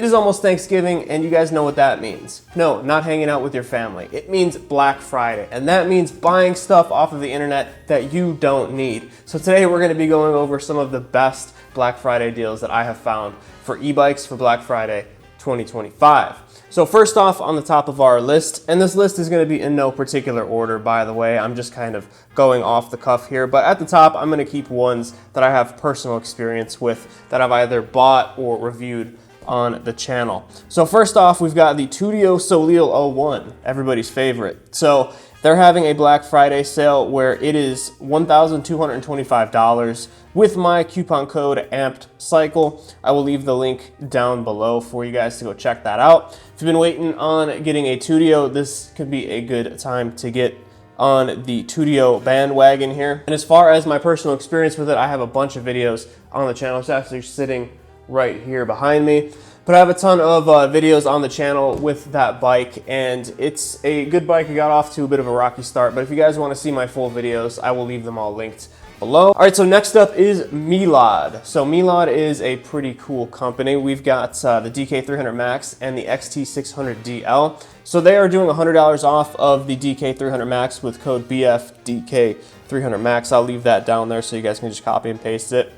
It is almost Thanksgiving, and you guys know what that means. No, not hanging out with your family. It means Black Friday, and that means buying stuff off of the internet that you don't need. So today we're gonna be going over some of the best Black Friday deals that I have found for e-bikes for Black Friday 2025. So first off on the top of our list, and this list is gonna be in no particular order, by the way, I'm just kind of going off the cuff here, but at the top, I'm gonna keep ones that I have personal experience with that I've either bought or reviewed on the channel. So first off, we've got the Tudio Solil 01, everybody's favorite. So they're having a Black Friday sale where it is $1,225 with my coupon code AMPEDCYCLE. I will leave the link down below for you guys to go check that out. If you've been waiting on getting a Tudio, this could be a good time to get on the Tudio bandwagon here. And as far as my personal experience with it, I have a bunch of videos on the channel. It's actually sitting right here behind me. But I have a ton of videos on the channel with that bike, and it's a good bike. It got off to a bit of a rocky start, but if you guys want to see my full videos, I will leave them all linked below. All right, so next up is MEELOD. So MEELOD is a pretty cool company. We've got the DK300 Max and the XT600 DL. So they are doing $100 off of the DK300 Max with code BFDK300 Max. I'll leave that down there so you guys can just copy and paste it.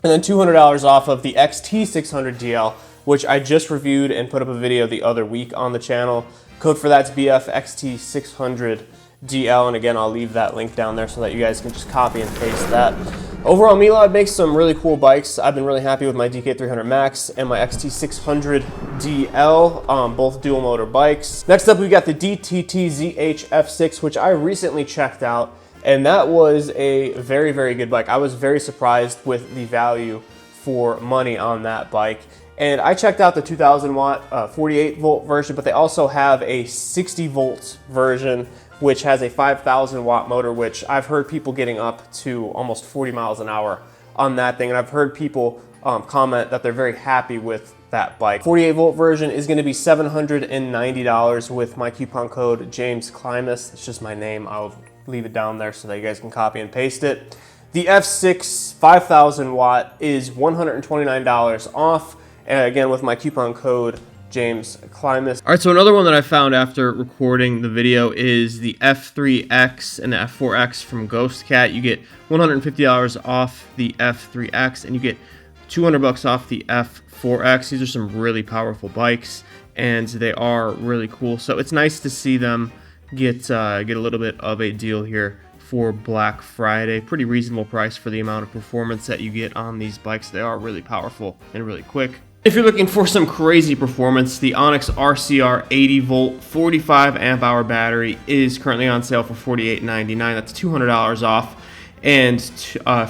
And then $200 off of the XT600 DL, which I just reviewed and put up a video the other week on the channel. Code for that's BFXT600 DL, and again, I'll leave that link down there so that you guys can just copy and paste that. Overall, MEELOD makes some really cool bikes. I've been really happy with my DK300 Max and my XT600 DL, both dual motor bikes. Next up, we got the DTTZH F6, which I recently checked out. And that was a very, very good bike. I was very surprised with the value for money on that bike. And I checked out the 2000 watt 48 volt version, but they also have a 60 volt version, which has a 5000 watt motor, which I've heard people getting up to almost 40 miles an hour on that thing. And I've heard people comment that they're very happy with that bike. 48 volt version is gonna be $790 with my coupon code JAMESKLYMUS. It's just my name. I'll leave it down there so that you guys can copy and paste it. The F6 5000 watt is $129 off, and again with my coupon code JAMESKLYMUS. All right, so another one that I found after recording the video is the F3X and the F4X from GhostCat. You get $150 off the F3X and you get $200 off the F4X. These are some really powerful bikes and they are really cool. So it's nice to see them get a little bit of a deal here for Black Friday. Pretty reasonable price for the amount of performance that you get on these bikes. They are really powerful and really quick. If you're looking for some crazy performance, the Onyx RCR 80 volt 45 amp hour battery is currently on sale for $48.99. That's $200 off and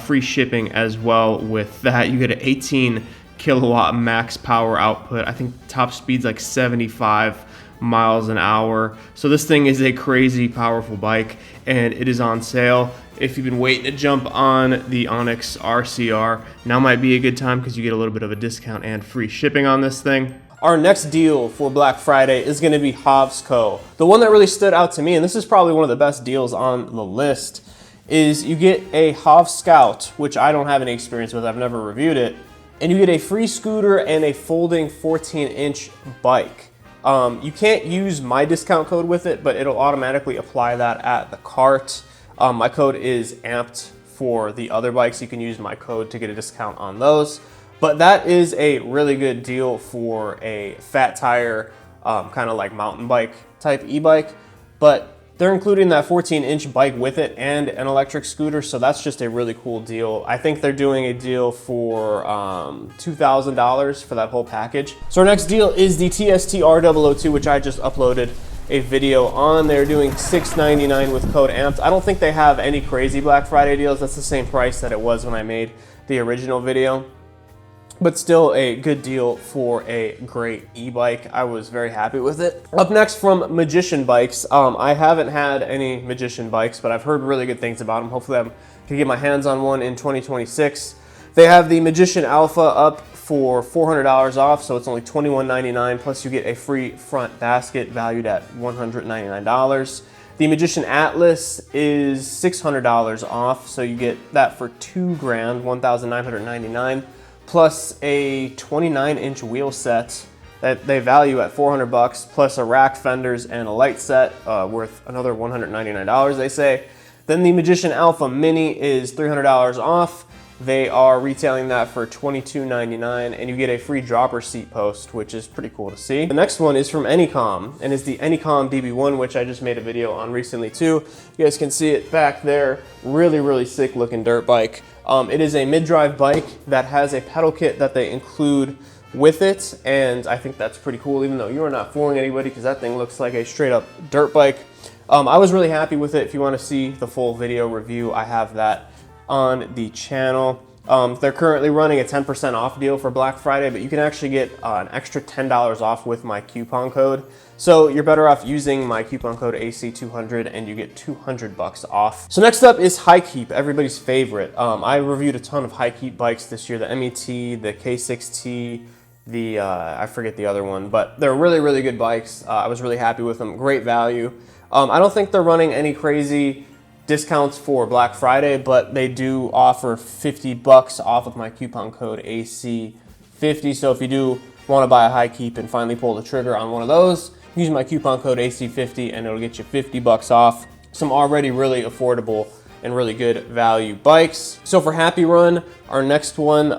free shipping as well. With that, you get an 18 kilowatt max power output. I think top speed's like 75 miles an hour. So this thing is a crazy powerful bike and it is on sale. If you've been waiting to jump on the Onyx RCR, now might be a good time because you get a little bit of a discount and free shipping on this thing. Our next deal for Black Friday is going to be HOVSCO. The one that really stood out to me, and this is probably one of the best deals on the list, is you get a HOVSCO, which I don't have any experience with, I've never reviewed it, and you get a free scooter and a folding 14-inch bike. You can't use my discount code with it, but it'll automatically apply that at the cart. My code is AMPED for the other bikes. You can use my code to get a discount on those. But that is a really good deal for a fat tire, kind of like mountain bike type e-bike. But they're including that 14-inch bike with it and an electric scooter, so that's just a really cool deal. I think they're doing a deal for $2,000 for that whole package. So our next deal is the TST R002, which I just uploaded a video on. They're doing $699 with code AMPED. I don't think they have any crazy Black Friday deals. That's the same price that it was when I made the original video. But still a good deal for a great e-bike. I was very happy with it. Up next from Magician Bikes. I haven't had any Magician bikes, but I've heard really good things about them. Hopefully I can get my hands on one in 2026. They have the Magician Alpha up for $400 off, so it's only $21.99, plus you get a free front basket valued at $199. The Magician Atlas is $600 off, so you get that for $2,000, $1,999. plus a 29-inch wheel set that they value at $400, plus a rack, fenders, and a light set worth another $199, they say. Then the Magician Alpha Mini is $300 off. They are retailing that for $22.99, and you get a free dropper seat post, which is pretty cool to see. The next one is from ANYCOM, and is the ANYCOM DB1, which I just made a video on recently too. You guys can see it back there. Really, really sick looking dirt bike. It is a mid-drive bike that has a pedal kit that they include with it, and I think that's pretty cool, even though you are not fooling anybody, because that thing looks like a straight up dirt bike. I was really happy with it. If you want to see the full video review, I have that on the channel. They're currently running a 10% off deal for Black Friday, but you can actually get an extra $10 off with my coupon code. So you're better off using my coupon code AC200 and you get $200 off. So next up is HiKeep, everybody's favorite. I reviewed a ton of HiKeep bikes this year, the MET, the K6T, the, I forget the other one, but they're really, really good bikes. I was really happy with them, great value. I don't think they're running any crazy discounts for Black Friday, but they do offer $50 off with my coupon code AC50. So if you do want to buy a HiKeep and finally pull the trigger on one of those, use my coupon code AC50 and it'll get you $50 off. Some already really affordable and really good value bikes. So for HAPPYRUN, our next one,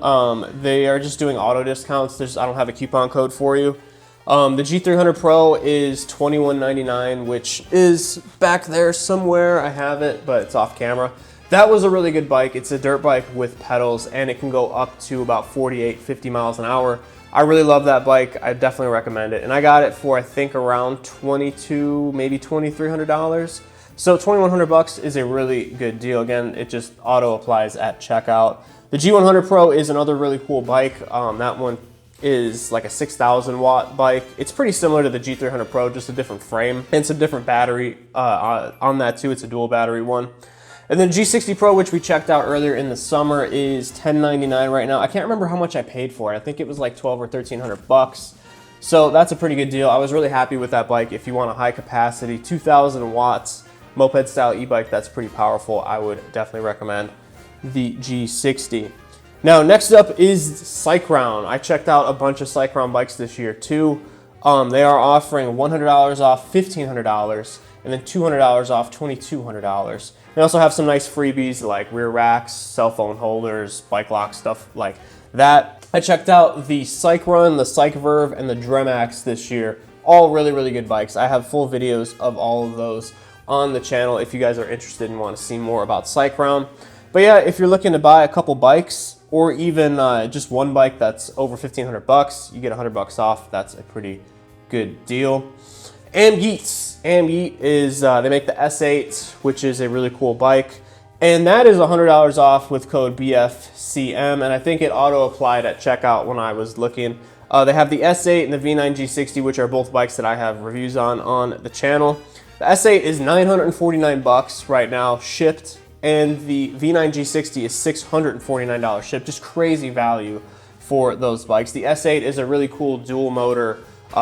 they are just doing auto discounts. I don't have a coupon code for you. The G300 Pro is $21.99, which is back there somewhere. I have it, but it's off camera. That was a really good bike. It's a dirt bike with pedals, and it can go up to about 48, 50 miles an hour. I really love that bike. I definitely recommend it. And I got it for, I think, around $2,200, maybe $2,300. So $2,100 is a really good deal. Again, it just auto applies at checkout. The G100 Pro is another really cool bike. That one is like a 6,000 watt bike. It's pretty similar to the G300 Pro, just a different frame and some different battery on that too. It's a dual battery one. And then G60 Pro, which we checked out earlier in the summer, is $10.99 right now. I can't remember how much I paid for it. I think it was like $1,200 or $1,300. So that's a pretty good deal. I was really happy with that bike. If you want a high capacity, 2,000 watts, moped style e-bike, that's pretty powerful. I would definitely recommend the G60. Now, next up is Cycrown. I checked out a bunch of Cycrown bikes this year too. They are offering $100 off $1,500 and then $200 off $2,200. They also have some nice freebies like rear racks, cell phone holders, bike lock, stuff like that. I checked out the Cycrun, the Cycverve, and the Dremax this year. All really, really good bikes. I have full videos of all of those on the channel if you guys are interested and want to see more about Cycrown. But yeah, if you're looking to buy a couple bikes or even just one bike that's over $1,500, you get $100 off. That's a pretty good deal. AMYET is, they make the S8, which is a really cool bike. And that is $100 off with code BFCM. And I think it auto applied at checkout when I was looking. They have the S8 and the V9 G60, which are both bikes that I have reviews on the channel. The S8 is $949 right now shipped, and the V9 G60 is $649 shipped. Just crazy value for those bikes. The S8 is a really cool dual motor,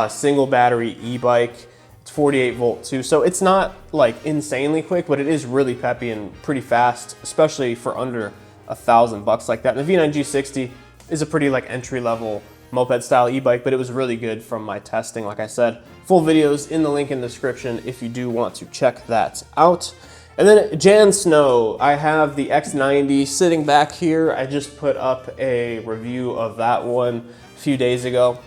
single battery e-bike. It's 48 volt too, so it's not like insanely quick, but it is really peppy and pretty fast, especially for under $1,000 like that. And the V9 G60 is a pretty like entry level moped style e-bike, but it was really good from my testing. Like I said, full videos in the link in the description if you do want to check that out. And then JANSNO, I have the X90 sitting back here. I just put up a review of that one a few days ago.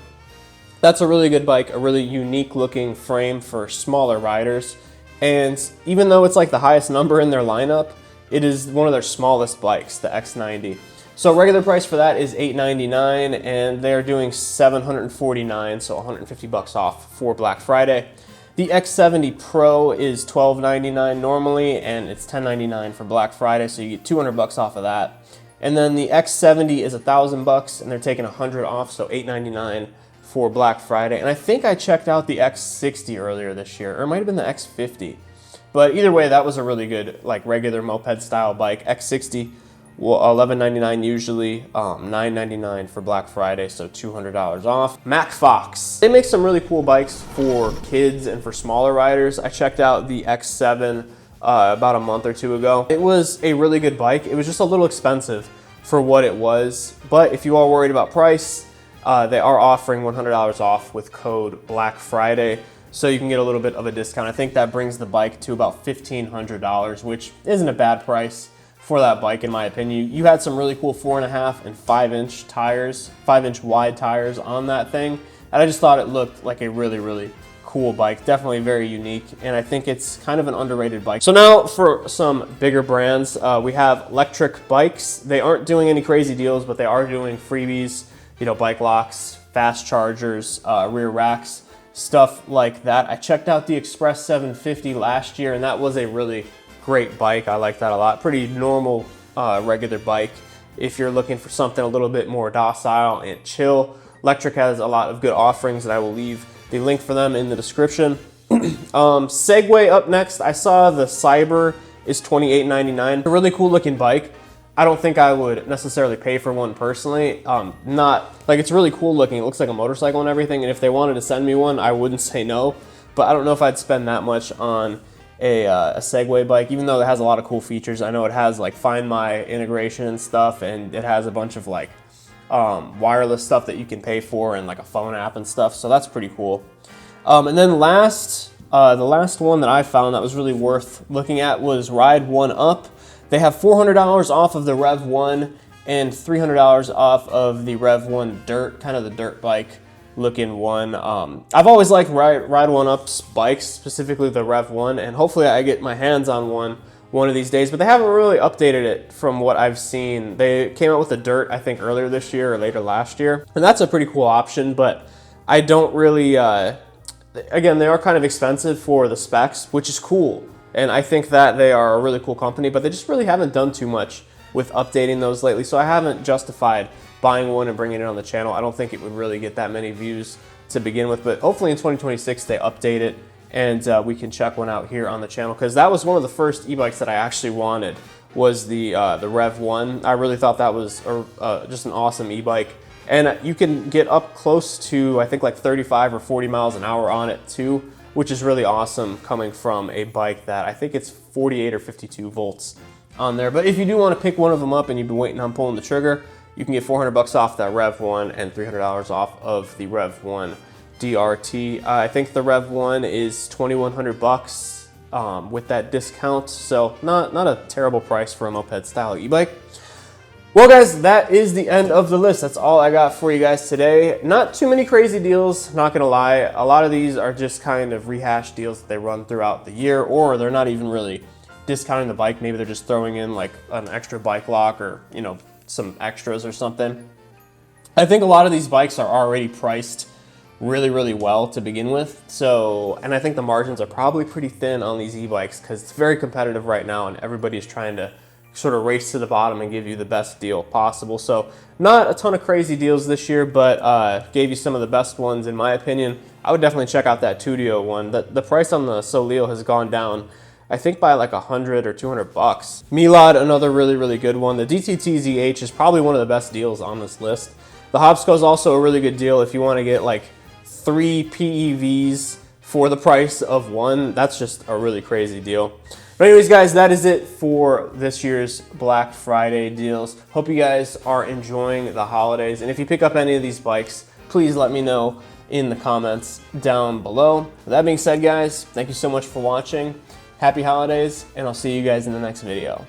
That's a really good bike, a really unique looking frame for smaller riders. And even though it's like the highest number in their lineup, it is one of their smallest bikes, the X90. So regular price for that is $899, and they're doing $749, so $150 off for Black Friday. The X70 Pro is $1299 normally, and it's $1099 for Black Friday, so you get $200 off of that. And then the X70 is $1,000, and they're taking $100 off, so $899 for Black Friday. And I think I checked out the X60 earlier this year, or it might have been the X50. But either way, that was a really good, like regular moped style bike. X60, well, $1199 usually, $999 for Black Friday, so $200 off. MacFox. They make some really cool bikes for kids and for smaller riders. I checked out the X7 about a month or two ago. It was a really good bike. It was just a little expensive for what it was. But if you are worried about price, they are offering $100 off with code Black Friday. So you can get a little bit of a discount. I think that brings the bike to about $1,500, which isn't a bad price for that bike in my opinion. You had some really cool 4.5 and 5-inch tires, 5-inch wide tires on that thing. And I just thought it looked like a really, really cool bike. Definitely very unique. And I think it's kind of an underrated bike. So now for some bigger brands, we have electric bikes. They aren't doing any crazy deals, but they are doing freebies, you know, bike locks, fast chargers, rear racks, stuff like that. I checked out the Express 750 last year, and that was a really great bike. I like that a lot. Pretty normal, regular bike. If you're looking for something a little bit more docile and chill, Electric has a lot of good offerings, and I will leave the link for them in the description. Segway up next. I saw the Cyber is $28.99. A really cool looking bike. I don't think I would necessarily pay for one personally. Not like, it's really cool looking. It looks like a motorcycle and everything. And if they wanted to send me one, I wouldn't say no. But I don't know if I'd spend that much on a Segway bike, even though it has a lot of cool features. I know it has like Find My integration and stuff, and it has a bunch of like wireless stuff that you can pay for and like a phone app and stuff. So that's pretty cool. And then the last one that I found that was really worth looking at was Ride One Up. They have $400 off of the Rev 1 and $300 off of the Rev 1 Dirt, kind of the dirt bike looking one. I've always liked Ride One Up's bikes, specifically the Rev 1, and hopefully I get my hands on one of these days, but they haven't really updated it from what I've seen. They came out with the Dirt, I think, earlier this year or later last year, and that's a pretty cool option, but I don't really, again, they are kind of expensive for the specs, which is cool. And I think that they are a really cool company, but they just really haven't done too much with updating those lately. So I haven't justified buying one and bringing it on the channel. I don't think it would really get that many views to begin with, but hopefully in 2026 they update it and we can check one out here on the channel, because that was one of the first e-bikes that I actually wanted, was the Rev 1. I really thought that was just an awesome e-bike. And you can get up close to, I think, like 35 or 40 miles an hour on it too, which is really awesome coming from a bike that I think it's 48 or 52 volts on there. But if you do want to pick one of them up and you've been waiting on pulling the trigger, you can get $400 off that Rev 1 and $300 off of the Rev 1 DRT. I think the Rev 1 is $2,100 with that discount, so not a terrible price for a moped style e-bike. Well guys, that is the end of the list. That's all I got for you guys today. Not too many crazy deals, not gonna lie. A lot of these are just kind of rehashed deals that they run throughout the year, or they're not even really discounting the bike. Maybe they're just throwing in like an extra bike lock or, you know, some extras or something. I think a lot of these bikes are already priced really, really well to begin with. So, and I think the margins are probably pretty thin on these e-bikes because it's very competitive right now and everybody's trying to sort of race to the bottom and give you the best deal possible. So not a ton of crazy deals this year, but gave you some of the best ones in my opinion. I would definitely check out that Tudio one. The price on the Soleo has gone down, I think, by like 100 or 200 bucks. MEELOD, another really, really good one. The DTTZH is probably one of the best deals on this list. The HOVSCO is also a really good deal if you want to get like 3 PEVs for the price of one. That's just a really crazy deal. But anyways, guys, that is it for this year's Black Friday deals. Hope you guys are enjoying the holidays. And if you pick up any of these bikes, please let me know in the comments down below. With that being said, guys, thank you so much for watching. Happy holidays, and I'll see you guys in the next video.